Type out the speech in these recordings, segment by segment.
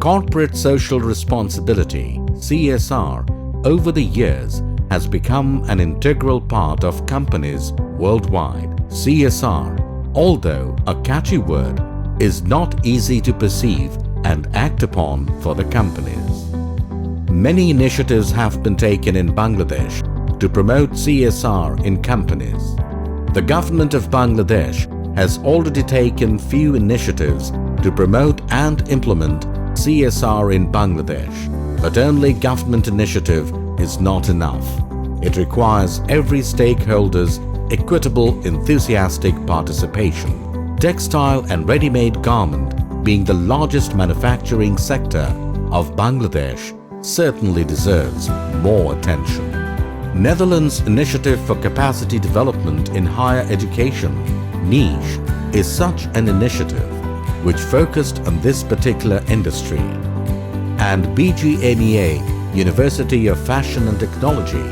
Corporate social responsibility, CSR, over the years has become an integral part of companies worldwide. CSR, although a catchy word, is not easy to perceive and act upon for the companies. Many initiatives have been taken in Bangladesh to promote CSR in companies. The government of Bangladesh has already taken few initiatives to promote and implement CSR in Bangladesh. But only government initiative is not enough. It requires every stakeholder's equitable, enthusiastic participation. Textile and ready-made garment, being the largest manufacturing sector of Bangladesh, certainly deserves more attention. Netherlands' initiative for capacity development in higher education, NICE, is such an initiative which focused on this particular industry. And BCIE, University of Fashion and Technology,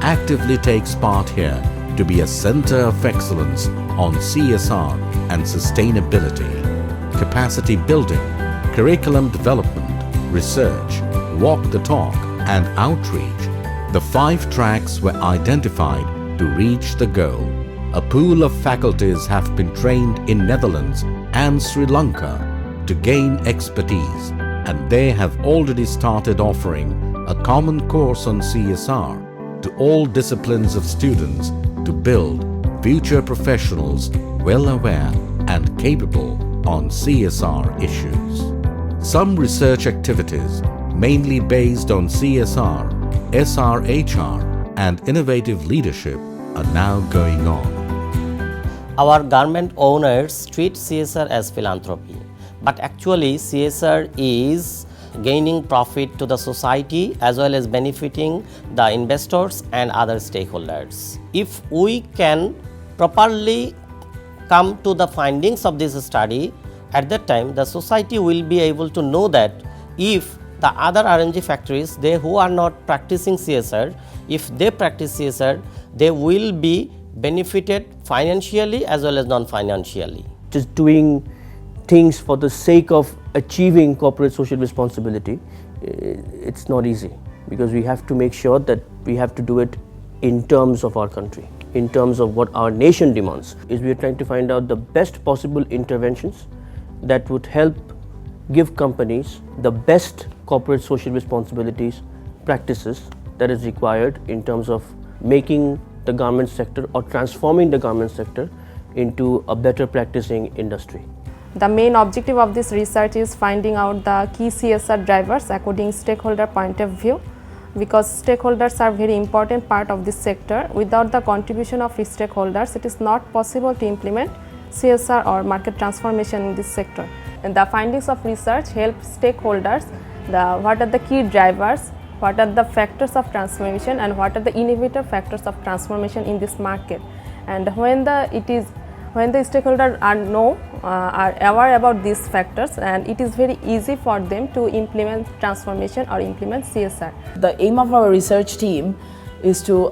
actively takes part here to be a center of excellence on CSR and sustainability, capacity building, curriculum development, research, walk the talk and outreach. The 5 tracks were identified to reach the goal. A pool of faculties have been trained in Netherlands and Sri Lanka to gain expertise, and they have already started offering a common course on CSR to all disciplines of students to build future professionals well aware and capable on CSR issues. Some research activities, mainly based on CSR, SRHR and innovative leadership, are now going on. Our garment owners treat CSR as philanthropy, but actually CSR is gaining profit to the society as well as benefiting the investors and other stakeholders. If we can properly come to the findings of this study, at that time the society will be able to know that if the other RMG factories, they who are not practicing CSR, if they practice CSR, they will be benefited financially as well as non-financially. Just doing things for the sake of achieving corporate social responsibility, it's not easy, because we have to make sure that we have to do it in terms of our country, in terms of what our nation demands. Is we are trying to find out the best possible interventions that would help give companies the best corporate social responsibilities practices that is required in terms of making the garment sector or transforming the garment sector into a better practicing industry. The main objective of this research is finding out the key CSR drivers according stakeholder point of view, because stakeholders are very important part of this sector. Without the contribution of stakeholders, it is not possible to implement CSR or market transformation in this sector. And the findings of research help stakeholders what are the key drivers, what are the factors of transformation, and what are the innovative factors of transformation in this market. And when the stakeholders are aware about these factors, and it is very easy for them to implement transformation or implement CSR. The aim of our research team is to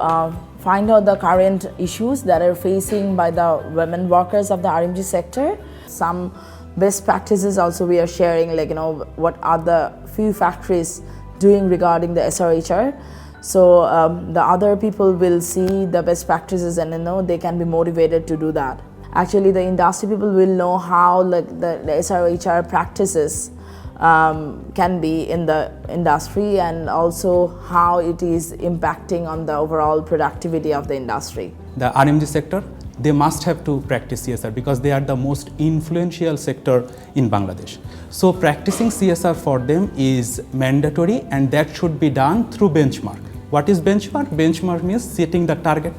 find out the current issues that are facing by the women workers of the RMG sector. Some best practices also we are sharing, like what are the few factories doing regarding the SRHR. So the other people will see the best practices and they can be motivated to do that. Actually, the industry people will know how the SRHR practices can be in the industry, and also how it is impacting on the overall productivity of the industry. The RMG sector, they must have to practice CSR because they are the most influential sector in Bangladesh. So practicing CSR for them is mandatory, and that should be done through benchmark. What is benchmark? Benchmark means setting the target.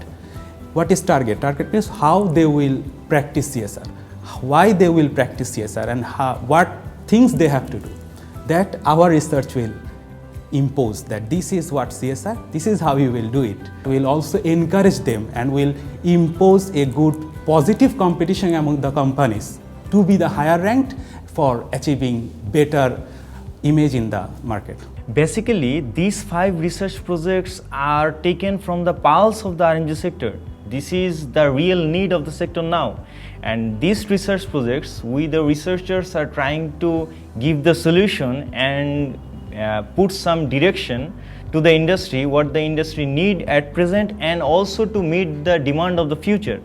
What is target? Target means how they will practice CSR, why they will practice CSR, and what things they have to do. That our research will impose, that this is what CSR, this is how you will do it. We will also encourage them and will impose a good positive competition among the companies to be the higher ranked for achieving better image in the market. Basically, these 5 research projects are taken from the pulse of the RMG sector. This is the real need of the sector now, And these research projects, we the researchers are trying to give the solution and put some direction to the industry, what the industry need at present, and also to meet the demand of the future.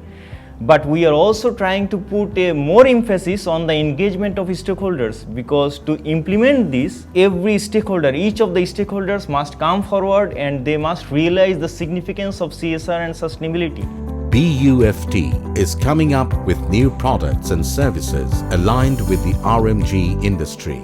But we are also trying to put a more emphasis on the engagement of stakeholders, because to implement this, every stakeholder, each of the stakeholders must come forward and they must realize the significance of CSR and sustainability. BUFT is coming up with new products and services aligned with the RMG industry.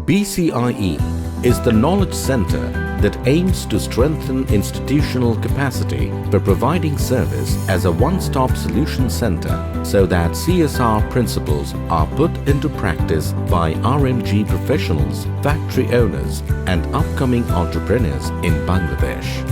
BCIE is the knowledge center that aims to strengthen institutional capacity for providing service as a one-stop solution center so that CSR principles are put into practice by RMG professionals, factory owners and upcoming entrepreneurs in Bangladesh.